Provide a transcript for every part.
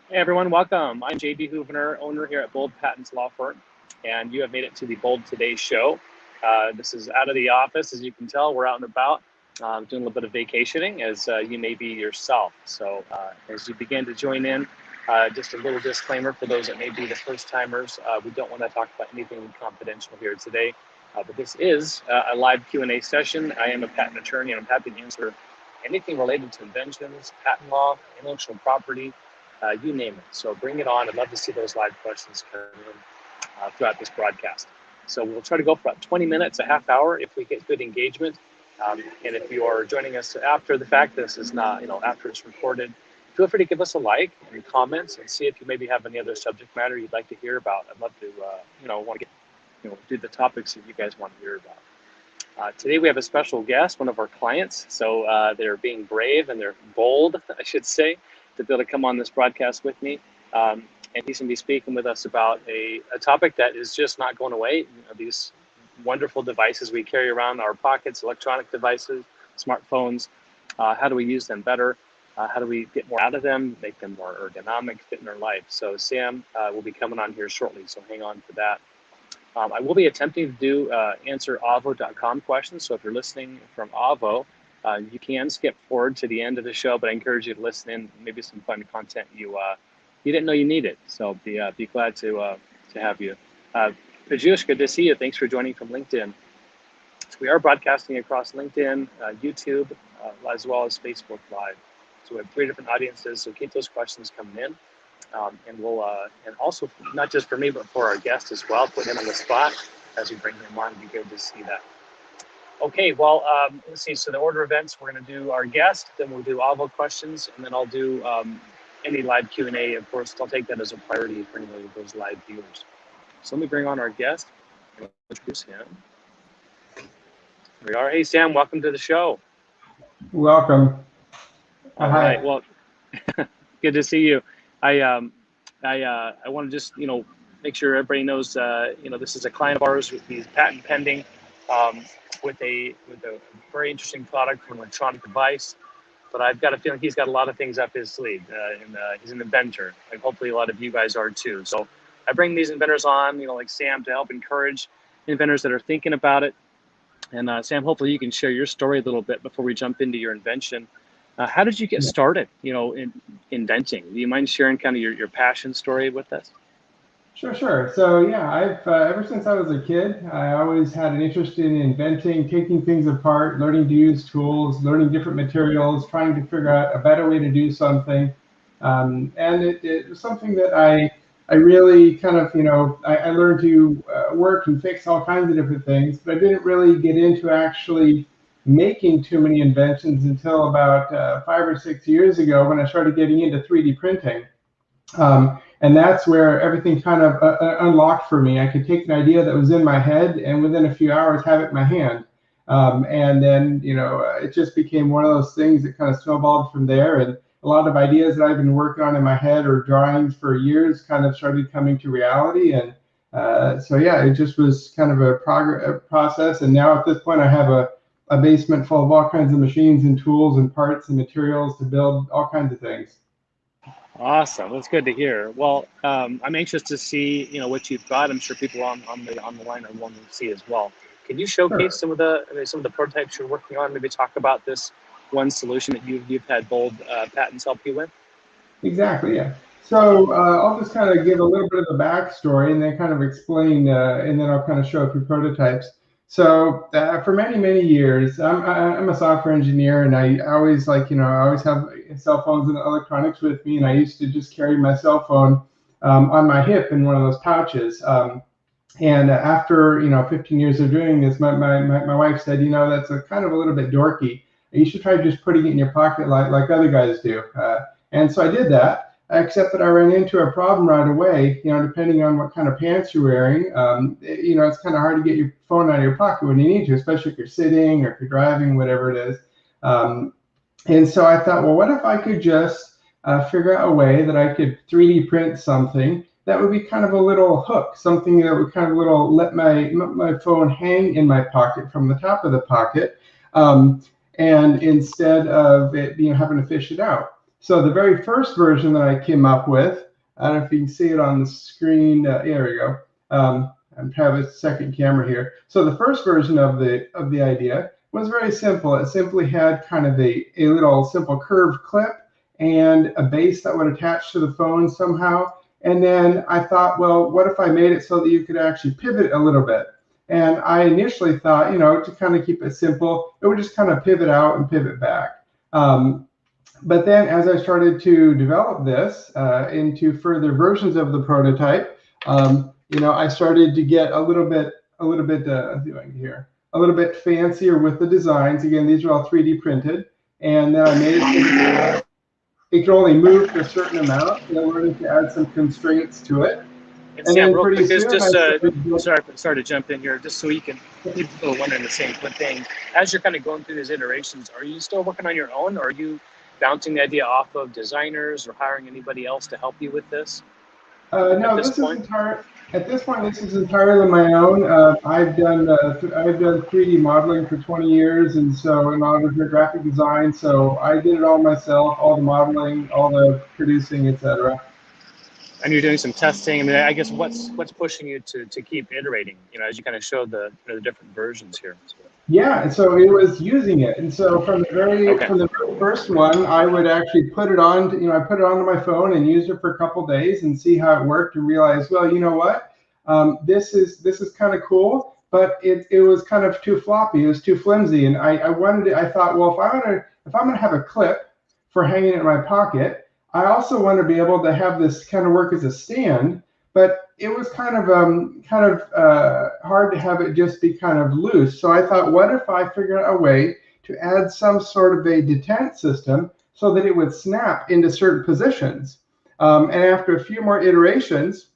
Hey everyone, welcome. I'm JB Houvener, owner here at Bold Patents Law Firm, and you have made it to the Bold Today show. This is out of the office, as you can tell. We're out and about, doing a little bit of vacationing, as you may be yourself. So as you begin to join in, just a little disclaimer for those that may be the first timers. We don't want to talk about anything confidential here today, but this is a live Q&A session. I am a patent attorney, and I'm happy to answer anything related to inventions, patent law, intellectual property, you name it. So bring it on. I'd love to see those live questions come in throughout this broadcast. So we'll try to go for about 20 minutes, a half hour, if we get good engagement. And if you are joining us after the fact, this is not, after it's recorded, feel free to give us a like and comments and see if you maybe have any other subject matter you'd like to hear about. I'd love to, want to get, do the topics that you guys want to hear about. Today we have a special guest, one of our clients. So they're being brave and they're bold, I should say, to be able to come on this broadcast with me. And he's going to be speaking with us about a topic that is just not going away. These wonderful devices we carry around in our pockets, electronic devices, smartphones. How do we use them better? How do we get more out of them, make them more ergonomic, fit in our life? So Sam will be coming on here shortly, so hang on for that. I will be attempting to do answer avo.com questions. So if you're listening from Avo, you can skip forward to the end of the show, but I encourage you to listen in. Maybe some fun content you didn't know you needed. So be glad to have you. Pajush, good to see you. Thanks for joining from LinkedIn. So we are broadcasting across LinkedIn, YouTube, as well as Facebook Live. So we have 3 different audiences. So keep those questions coming in, and we'll and also not just for me, but for our guest as well. Put him on the spot as we bring him on. It'd be good to see that. Okay, well, let's see. So the order of events, we're going to do our guest, then we'll do Avo questions, and then I'll do any live Q&A. Of course, I'll take that as a priority for any of those live viewers. So let me bring on our guest and introduce him. Here we are. Hey, Sam, welcome to the show. Welcome. All right. Well, good to see you. I want to just make sure everybody knows this is a client of ours. He's patent pending. With a very interesting product for an electronic device, but I've got a feeling he's got a lot of things up his sleeve, and he's an inventor. Like hopefully a lot of you guys are too. So I bring these inventors on, like Sam, to help encourage inventors that are thinking about it. And Sam, hopefully you can share your story a little bit before we jump into your invention. How did you get started, in inventing? Do you mind sharing kind of your passion story with us? Sure. So yeah, I've ever since I was a kid, I always had an interest in inventing, taking things apart, learning to use tools, learning different materials, trying to figure out a better way to do something. And it was something that I really kind of, I learned to work and fix all kinds of different things, but I didn't really get into actually making too many inventions until about 5 or 6 years ago when I started getting into 3D printing. And that's where everything kind of unlocked for me. I could take an idea that was in my head and within a few hours have it in my hand. And then, it just became one of those things that kind of snowballed from there. And a lot of ideas that I've been working on in my head or drawings for years kind of started coming to reality. And so, yeah, it just was kind of a process. And now at this point, I have a basement full of all kinds of machines and tools and parts and materials to build all kinds of things. Awesome. That's good to hear. Well, I'm anxious to see, what you've got. I'm sure people on the line are wanting to see as well. Can you showcase some of the prototypes you're working on? Maybe talk about this one solution that you've had Bold Patents help you with. Exactly. Yeah. So I'll just kind of give a little bit of the backstory and then kind of explain, and then I'll kind of show a few prototypes. So for many years, I'm a software engineer, and I always I always have cell phones and electronics with me, and I used to just carry my cell phone on my hip in one of those pouches. And after 15 years of doing this, my wife said, that's a kind of a little bit dorky. You should try just putting it in your pocket like other guys do. And so I did that. Except that I ran into a problem right away. Depending on what kind of pants you're wearing, it's kind of hard to get your phone out of your pocket when you need to, especially if you're sitting or if you're driving, whatever it is. And so I thought, well, what if I could just figure out a way that I could 3D print something that would be kind of a little hook, something that would kind of let my phone hang in my pocket from the top of the pocket, and instead of it having to fish it out. So the very first version that I came up with, I don't know if you can see it on the screen. Here we go. I have a second camera here. So the first version of the idea was very simple. It simply had kind of a little simple curved clip and a base that would attach to the phone somehow. And then I thought, well, what if I made it so that you could actually pivot a little bit? And I initially thought, to kind of keep it simple, it would just kind of pivot out and pivot back. But then as I started to develop this into further versions of the prototype, I started to get a little bit fancier with the designs. Again, these are all 3D printed. And then I made it it could only move to a certain amount, and I wanted to add some constraints to it. And Sam, real quick, sorry to jump in here, just so you can people are wondering the same thing. As you're kind of going through these iterations, are you still working on your own, or are you bouncing the idea off of designers or hiring anybody else to help you with this? No, at this point, this is entirely my own. I've done 3D modeling for 20 years, and so in order for graphic design, so I did it all myself, all the modeling, all the producing, etc. And you're doing some testing. I mean, I guess what's pushing you to keep iterating? As you kind of show the different versions here. Yeah, so it was using it, and so from the very first one, I would actually put it on. I put it onto my phone and used it for a couple days and see how it worked, and realized, well, you know what, this is kind of cool, but it was kind of too floppy. It was too flimsy, and I thought, well, if I'm gonna have a clip for hanging it in my pocket, I also want to be able to have this kind of work as a stand. But it was kind of hard to have it just be kind of loose. So I thought, what if I figured out a way to add some sort of a detent system so that it would snap into certain positions? And after a few more iterations,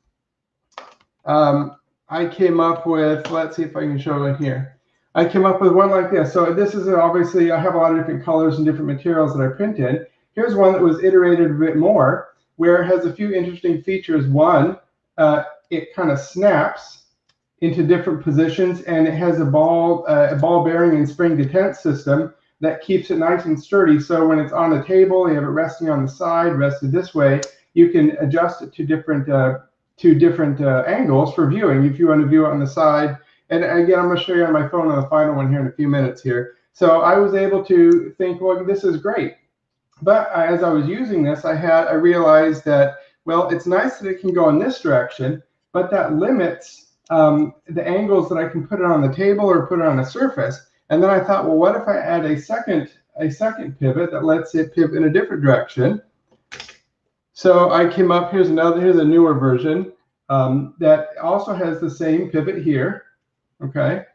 I came up with, let's see if I can show it here. I came up with one like this. So this is obviously, I have a lot of different colors and different materials that I print in. Here's one that was iterated a bit more, where it has a few interesting features. One, it kind of snaps into different positions, and it has a ball bearing and spring detent system that keeps it nice and sturdy. So when it's on the table, you have it resting on the side, rested this way, you can adjust it to different angles for viewing. If you want to view it on the side, and again, I'm going to show you on my phone on the final one here in a few minutes here. So I was able to think, well, this is great. But as I was using this, I realized that, well, it's nice that it can go in this direction, but that limits the angles that I can put it on the table or put it on a surface. And then I thought, well, what if I add a second pivot that lets it pivot in a different direction? So I came up, here's a newer version that also has the same pivot here, okay?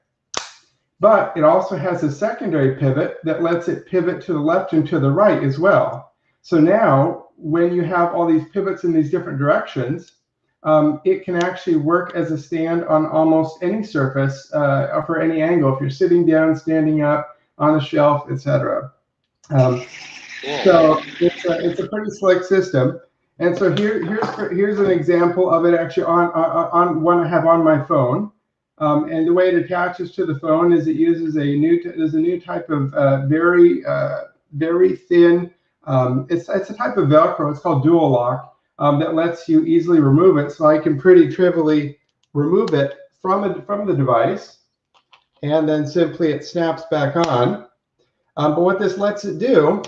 But it also has a secondary pivot that lets it pivot to the left and to the right as well. So now, when you have all these pivots in these different directions, it can actually work as a stand on almost any surface for any angle. If you're sitting down, standing up, on a shelf, etc. So it's a pretty slick system. And so here's an example of it actually on one I have on my phone. And the way it attaches to the phone is it uses a new type of very thin. It's a type of Velcro. It's called Dual Lock that lets you easily remove it. So I can pretty trivially remove it from the device, and then simply it snaps back on. But what this lets it do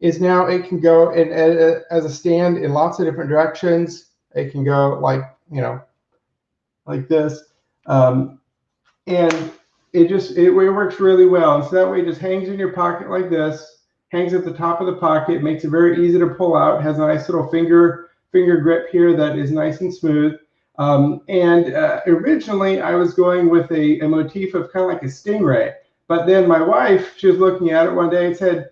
is now it can go as a stand in lots of different directions. It can go like this. And it works really well. And so that way it just hangs in your pocket like this, hangs at the top of the pocket, makes it very easy to pull out, has a nice little finger grip here that is nice and smooth. Originally I was going with a motif of kind of like a stingray, but then my wife, she was looking at it one day and said,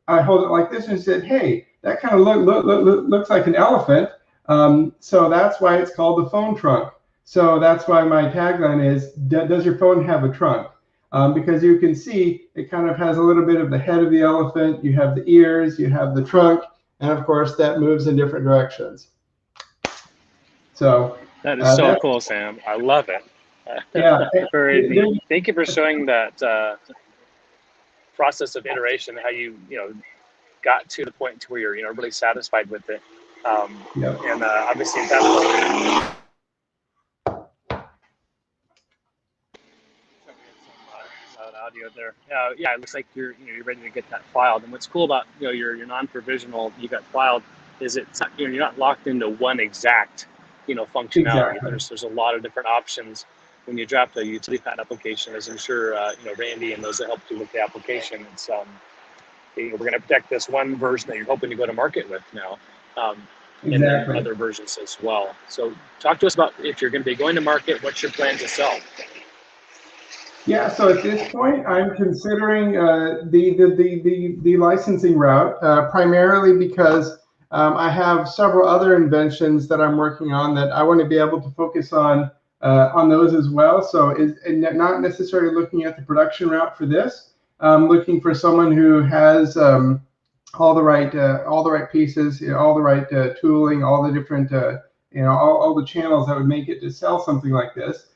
I hold it like this, and said, hey, that kind of looks like an elephant. So that's why it's called the phone trunk. So that's why my tagline is, does your phone have a trunk? Because you can see it kind of has a little bit of the head of the elephant, you have the ears, you have the trunk, and of course that moves in different directions. So that is so cool, Sam. I love it. Yeah. Very neat. Thank you for showing that process of iteration, how you got to the point to where you're, really satisfied with it. Yep. And obviously at that point, audio there. Yeah, it looks like you're ready to get that filed. And what's cool about your non-provisional you got filed is it's not, you're not locked into one exact functionality. Exactly. There's a lot of different options when you draft a utility patent application. As I'm sure Randy and those that helped you with the application. It's we're going to protect this one version that you're hoping to go to market with now. And then other versions as well. So talk to us about if you're going to be going to market, what's your plan to sell? Yeah, so at this point, I'm considering the licensing route, primarily because I have several other inventions that I'm working on that I want to be able to focus on those as well. So not necessarily looking at the production route for this. I'm looking for someone who has all the right pieces, all the right tooling, all the different all the channels that would make it to sell something like this.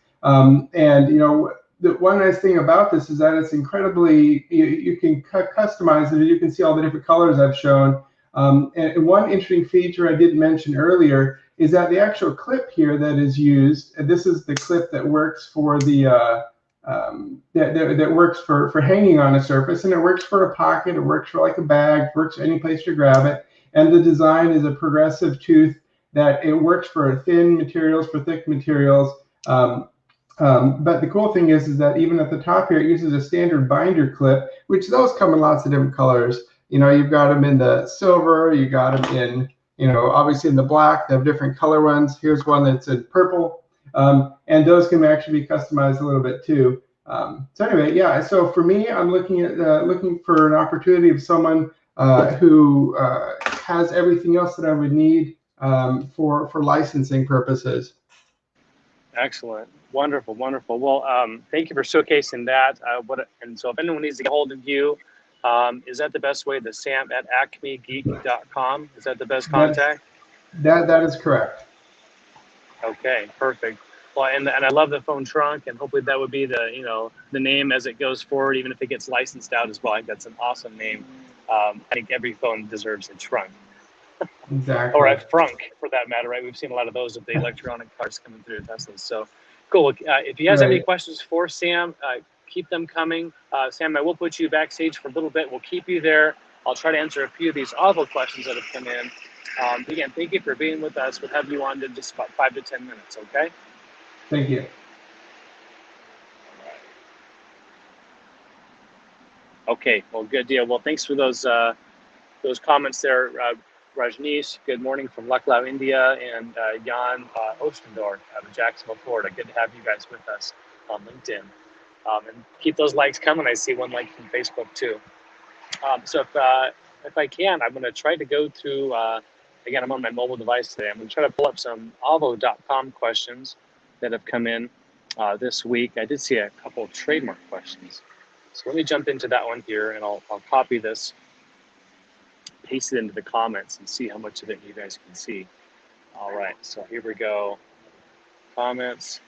The one nice thing about this is that it's incredibly, you can customize it. You can see all the different colors I've shown. And one interesting feature I didn't mention earlier is that the actual clip here that is used, and this is the clip that works for the that works for hanging on a surface, and it works for a pocket, it works for like a bag, works any place to grab it. And the design is a progressive tooth that it works for thin materials, for thick materials. But the cool thing is that even at the top here, it uses a standard binder clip, which those come in lots of different colors. You've got them in the silver, you got them in, obviously in the black. They have different color ones. Here's one that's in purple, and those can actually be customized a little bit too. So anyway, yeah. So for me, I'm looking for an opportunity of someone who has everything else that I would need for licensing purposes. Excellent. Wonderful, wonderful. Well, thank you for showcasing that. And so if anyone needs to get hold of you, is that the best way? The Sam at acmegeek.com? Is that the best contact? That is correct. Okay, perfect. Well, and I love the phone trunk, and hopefully that would be the name as it goes forward, even if it gets licensed out as well. I think that's an awesome name. I think every phone deserves a trunk. Exactly. Or a frunk, for that matter, right? We've seen a lot of those with the electronic cars coming through Teslas. So cool. If you guys have any questions for Sam, keep them coming. Sam, I will put you backstage for a little bit. We'll keep you there. I'll try to answer a few of these awful questions that have come in. Again, thank you for being with us. We'll have you on in just about 5 to 10 minutes, okay? Thank you. Okay, well, good deal. Well, thanks for those comments there, Rajneesh. Good morning from Lucknow, India, and Jan Ostendorf out of Jacksonville, Florida. Good to have you guys with us on LinkedIn. And keep those likes coming. I see one like from Facebook too. So if I can, I'm going to try to go through, again, I'm on my mobile device today. I'm going to try to pull up some Avvo.com questions that have come in this week. I did see a couple of trademark questions. So let me jump into that one here, and I'll copy this, paste it into the comments, and see how much of it you guys can see. All right, so here we go. Comments.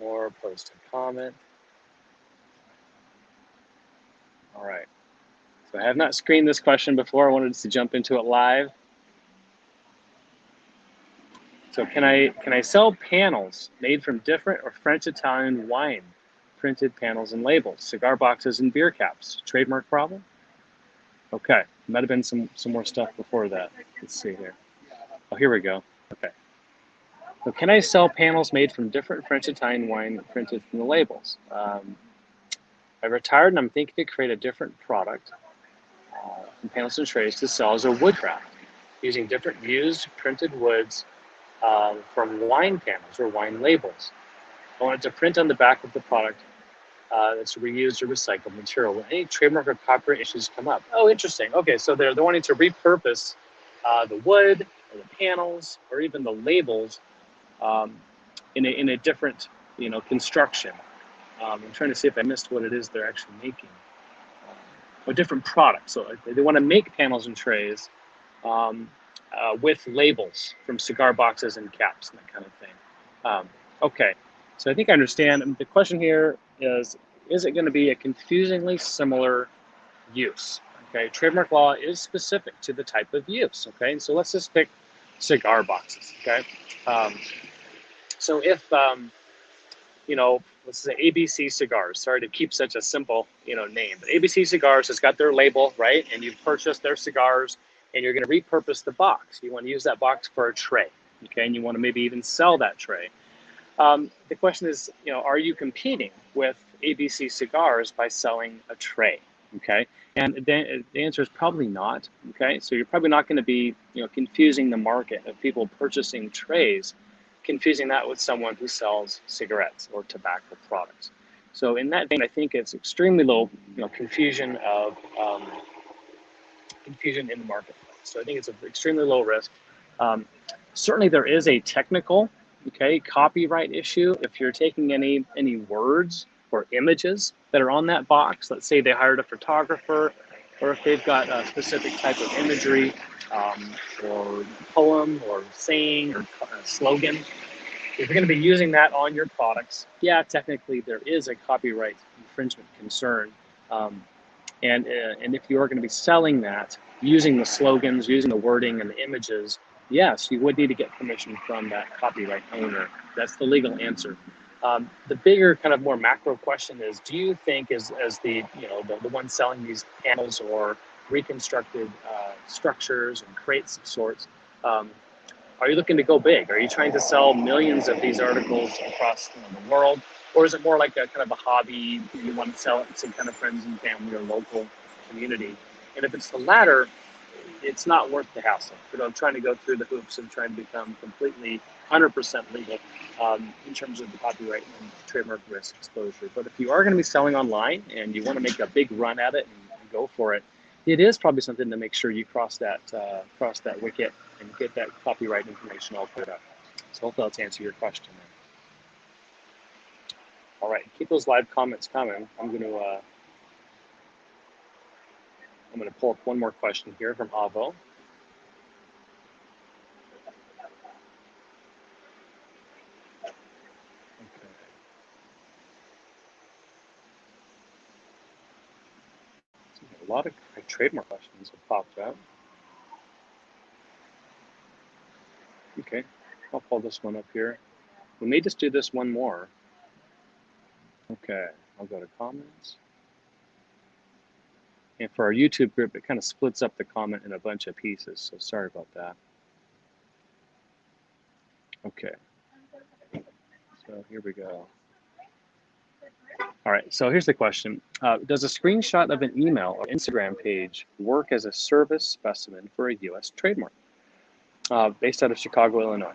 More, post a comment. All right. So I have not screened this question before. I wanted to jump into it live. So can I sell panels made from different or French Italian wine printed panels and labels, cigar boxes and beer caps? Trademark problem? Okay, might have been some more stuff before that. Let's see here. Oh, here we go. Okay. So can I sell panels made from different French Italian wine printed from the labels? I retired and I'm thinking to create a different product from panels and trays to sell as a woodcraft using different used printed woods from wine panels or wine labels. I wanted to print on the back of the product that's reused or recycled material. Will any trademark or copyright issues come up? Oh, interesting. Okay, so they're wanting to repurpose the wood or the panels or even the labels in a different construction. I'm trying to see if I missed what it is they're actually making. A different product. So they want to make panels and trays with labels from cigar boxes and caps and that kind of thing. Okay, so I think I understand. The question here is it going to be a confusingly similar use? Okay, trademark law is specific to the type of use. Okay, and so let's just pick cigar boxes. Okay, um, so if you know, let's say ABC Cigars. Sorry to keep such a simple, you know, name, but ABC Cigars has got their label, right? And you've purchased their cigars, and you're going to repurpose the box. You want to use that box for a tray, okay? And you want to maybe even sell that tray. The question is, you know, are you competing with ABC Cigars by selling a tray, okay? And the answer is probably not, okay? So you're probably not going to be, you know, confusing the market of people purchasing trays, confusing that with someone who sells cigarettes or tobacco products. So in that vein, I think it's extremely low, you know, confusion in the marketplace. So I think it's an extremely low risk. Certainly there is a technical, okay, copyright issue if you're taking any words or images that are on that box. Let's say they hired a photographer, or if they've got a specific type of imagery, or poem or saying or slogan. If you're going to be using that on your products, yeah, technically there is a copyright infringement concern. And if you are going to be selling that using the slogans, using the wording and the images, yes, you would need to get permission from that copyright owner. That's the legal answer. The bigger, kind of more macro question is: do you think, as the the one selling these panels or reconstructed structures and crates of sorts, are you looking to go big? Are you trying to sell millions of these articles across the world? Or is it more like a kind of a hobby? You want to sell it to some kind of friends and family or local community? And if it's the latter, it's not worth the hassle. You know, trying to go through the hoops and trying to become completely 100% legal in terms of the copyright and trademark risk exposure. But if you are going to be selling online and you want to make a big run at it and go for it, it is probably something to make sure you cross that wicket and get that copyright information all cleared up. So hopefully that's answer your question. All right, keep those live comments coming. I'm going to pull up one more question here from Avo. Okay. A lot of trademark questions have popped up. Okay, I'll pull this one up here. We may just do this one more. Okay, I'll go to comments. And for our YouTube group, it kind of splits up the comment in a bunch of pieces, so sorry about that. Okay, so here we go. All right, so here's the question. Does a screenshot of an email or Instagram page work as a service specimen for a US trademark? Based out of Chicago, Illinois.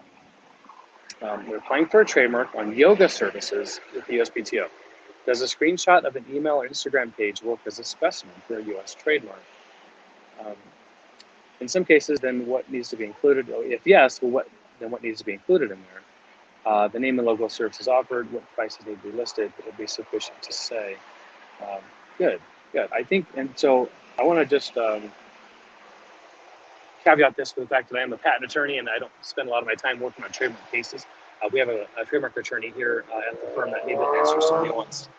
We're applying for a trademark on yoga services with the USPTO. Does a screenshot of an email or Instagram page work as a specimen for a US trademark? In some cases, then what needs to be included? If yes, well, what needs to be included in there? The name and logo of services offered, what prices need to be listed, it would be sufficient to say. Good. I think, and so I want to just caveat this with the fact that I am a patent attorney and I don't spend a lot of my time working on trademark cases. We have a trademark attorney here at the firm that maybe will answer some nuanced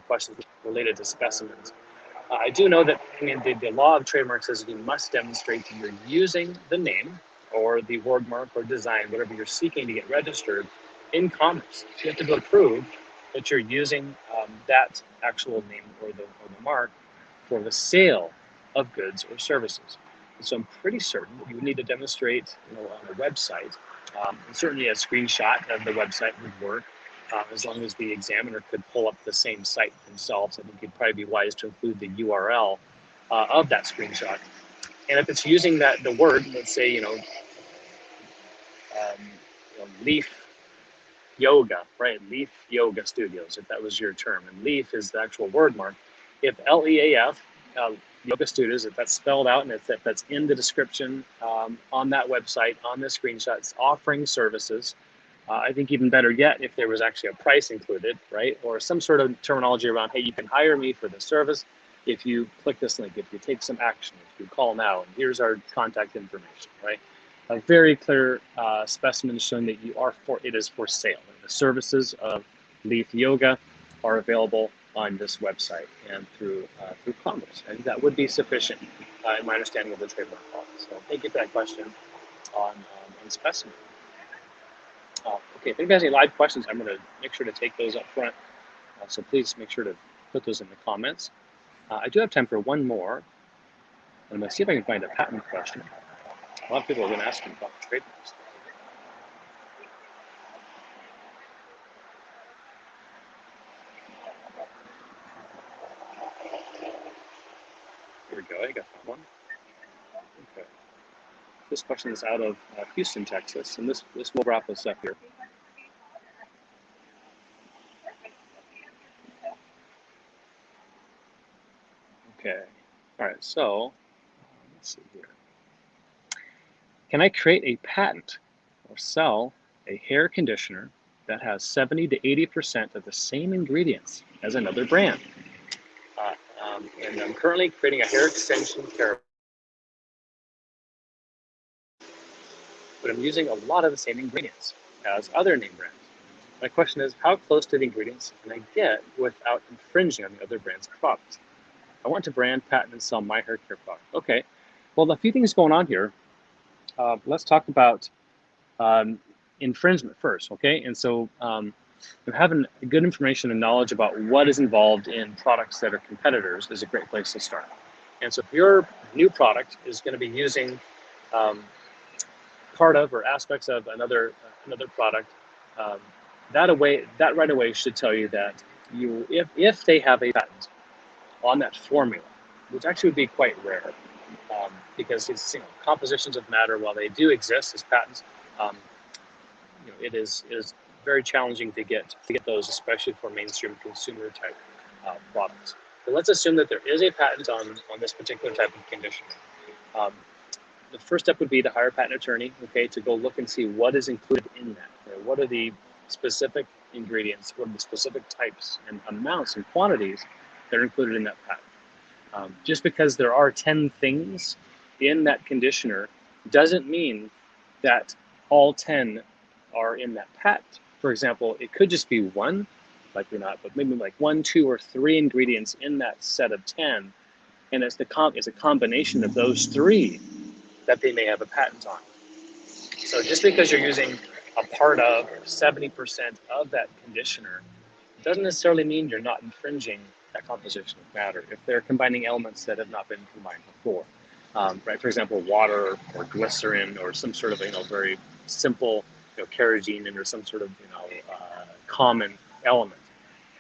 questions related to specimens. I do know that the law of trademarks says you must demonstrate that you're using the name or the word mark or design, whatever you're seeking to get registered, in commerce. So you have to go prove that you're using that actual name or the mark for the sale of goods or services. And so I'm pretty certain that you would need to demonstrate, on a website. And certainly a screenshot of the website would work, as long as the examiner could pull up the same site themselves. I think it'd probably be wise to include the URL of that screenshot. And if it's using the word, let's say, Leaf Yoga, right? Leaf Yoga Studios, if that was your term. And Leaf is the actual word mark. If LEAF, Yoga Studios, if that's spelled out and if that's in the description on that website, on the screenshot, it's offering services. I think even better yet, if there was actually a price included, right? Or some sort of terminology around, hey, you can hire me for this service if you click this link, if you take some action, if you call now, and here's our contact information, right? A very clear specimen showing that it is for sale. And the services of Leaf Yoga are available on this website and through commerce. And that would be sufficient in my understanding of the trademark law. So thank you for that question on specimen. Okay, if anybody has any live questions, I'm going to make sure to take those up front. So please make sure to put those in the comments. I do have time for one more. I'm going to see if I can find a patent question. A lot of people have been asking about trademarks. Here we go, I got that one. Okay. This question is out of Houston, Texas, and this will wrap us up here. Okay, all right, so let's see here. Can I create a patent or sell a hair conditioner that has 70 to 80% of the same ingredients as another brand? And I'm currently creating a hair extension care, but I'm using a lot of the same ingredients as other name brands. My question is, how close to the ingredients can I get without infringing on the other brand's products? I want to brand, patent, and sell my hair care product. Okay, well, a few things going on here. Let's talk about infringement first, okay? And so having good information and knowledge about what is involved in products that are competitors is a great place to start. And so if your new product is going to be using part of or aspects of another product, that right away should tell you that if they have a patent on that formula, which actually would be quite rare, because it's, compositions of matter, while they do exist as patents, it is very challenging to get those, especially for mainstream consumer type products. But let's assume that there is a patent on this particular type of conditioner. The first step would be to hire a patent attorney, okay, to go look and see what is included in that. Right? What are the specific ingredients? What are the specific types and amounts and quantities that are included in that patent? Just because there are 10 things in that conditioner doesn't mean that all 10 are in that patent. For example, it could just be one, likely not, but maybe like 1, 2, or 3 ingredients in that set of 10, and it's a combination of those 3 that they may have a patent on. So just because you're using a part of 70% of that conditioner doesn't necessarily mean you're not infringing that composition of matter if they're combining elements that have not been combined before. Right? For example, water or glycerin or some sort of very simple kerosene or some sort of common element.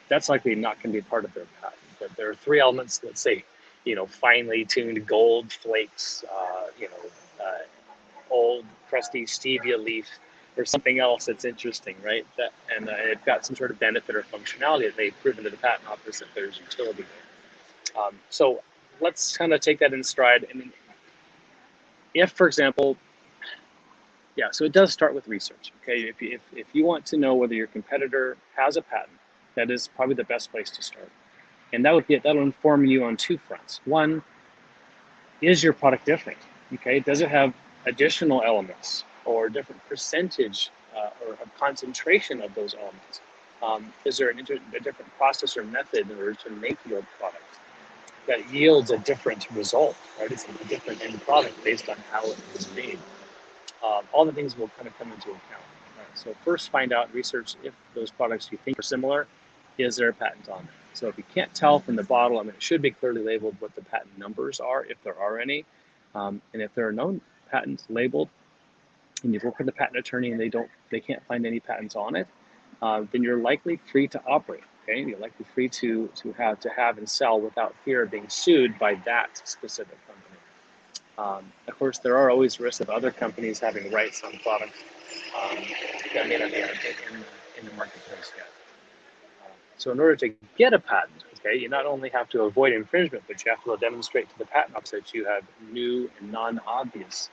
That's likely not going to be part of their patent. But there are 3 elements, let's say, finely tuned gold flakes, old crusty stevia leaf, or something else that's interesting, right? And it's got some sort of benefit or functionality that they've proven to the patent office that there's utility there. So let's kind of take that in stride. I mean, if, for example, so it does start with research, okay? If you want to know whether your competitor has a patent, that is probably the best place to start. And that'll inform you on 2 fronts. One, is your product different? Okay, does it have additional elements or different percentage or a concentration of those elements? Is there a different process or method in order to make your product that yields a different result, right? It's a different end product based on how it was made. All the things will kind of come into account. Right? So first find out, research if those products you think are similar, is there a patent on it? So if you can't tell from the bottle, I mean, it should be clearly labeled what the patent numbers are, if there are any. And if there are no patents labeled, and you've worked with a patent attorney and they can't find any patents on it, then you're likely free to operate. Okay, you're likely free to have and sell without fear of being sued by that specific company. Of course, there are always risks of other companies having rights on products that may not be in the marketplace yet. So in order to get a patent, okay, you not only have to avoid infringement, but you have to demonstrate to the patent office that you have new and non-obvious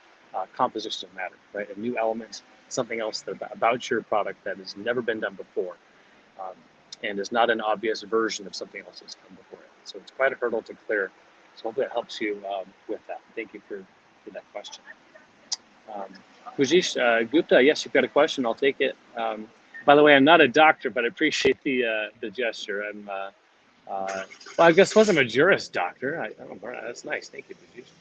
compositions of matter, right? A new element, something else about your product that has never been done before, and is not an obvious version of something else that's come before it. So it's quite a hurdle to clear. So hopefully it helps you with that. Thank you for that question. Pujish Gupta, yes, you've got a question. I'll take it. By the way, I'm not a doctor, but I appreciate the gesture. Well, I guess wasn't a Juris Doctor. I don't know. That's nice. Thank you, Patrice.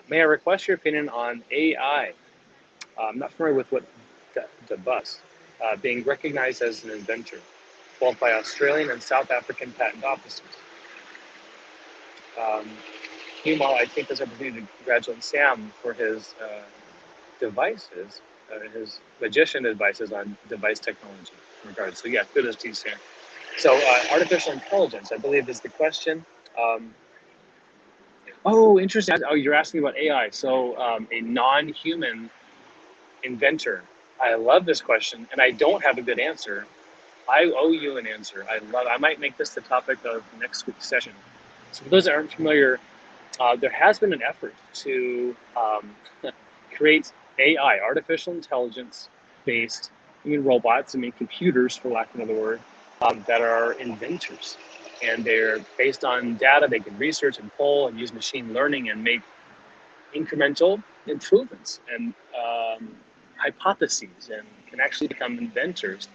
May I request your opinion on AI? I'm not familiar with what the bus being recognized as an inventor, both by Australian and South African patent offices. Meanwhile, I take this opportunity to congratulate Sam for his devices, his magician advices on device technology in regards. So yeah, kudos to you, Sam. So artificial intelligence, I believe, is the question. Oh, interesting. Oh, you're asking about AI. So a non-human inventor. I love this question, and I don't have a good answer. I owe you an answer. I might make this the topic of next week's session. So for those that aren't familiar, there has been an effort to create AI, artificial intelligence-based, robots, computers, for lack of another word, that are inventors. And they're based on data. They can research and poll and use machine learning and make incremental improvements and hypotheses and can actually become inventors.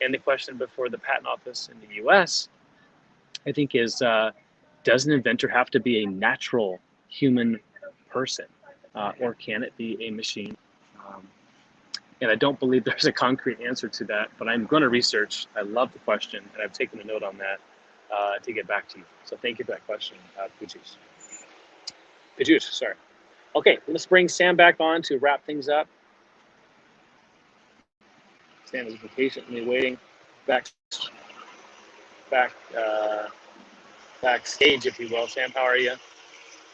And the question before the patent office in the US, I think, is does an inventor have to be a natural human person, or can it be a machine? And I don't believe there's a concrete answer to that, but I'm going to research. I love the question, and I've taken a note on that to get back to you. So thank you for that question, Pajush, sorry. Okay, let's bring Sam back on to wrap things up. Sam is patiently waiting backstage, if you will. Sam, how are you?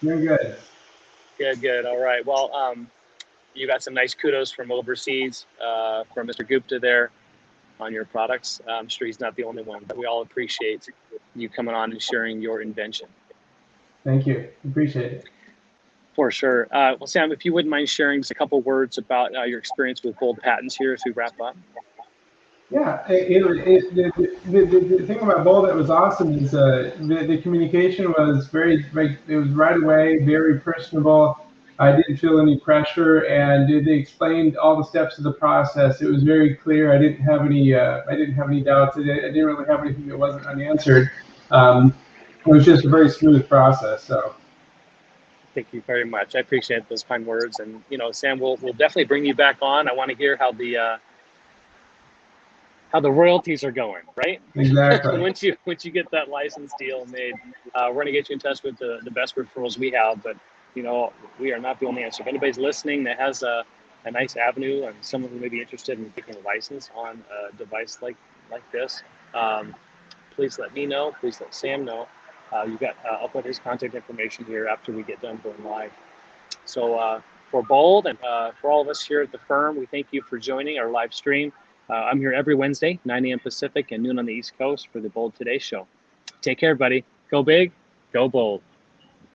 You're good. Good. All right. Well, you got some nice kudos from overseas from Mr. Gupta there on your products. I'm sure he's not the only one, but we all appreciate you coming on and sharing your invention. Thank you. Appreciate it. For sure. Well, Sam, if you wouldn't mind sharing just a couple words about your experience with Bold Patents here as we wrap up. Yeah, the thing about Bold that was awesome is the communication was it was right away, very personable. I didn't feel any pressure, and they explained all the steps of the process. It was very clear. I didn't have any doubts. I didn't really have anything that wasn't unanswered. It was just a very smooth process. So. Thank you very much. I appreciate those kind words, and Sam, we'll definitely bring you back on. I want to hear how the royalties are going, right? Exactly. once you get that license deal made, we're going to get you in touch with the best referrals we have. But we are not the only answer. If anybody's listening that has a nice avenue and someone who may be interested in taking a license on a device like this, please let me know. Please let Sam know. I'll put his contact information here after we get done going live. So for Bold and for all of us here at the firm, we thank you for joining our live stream. I'm here every Wednesday, 9 a.m. Pacific and noon on the East Coast for the Bold Today show. Take care, buddy. Go big, go bold.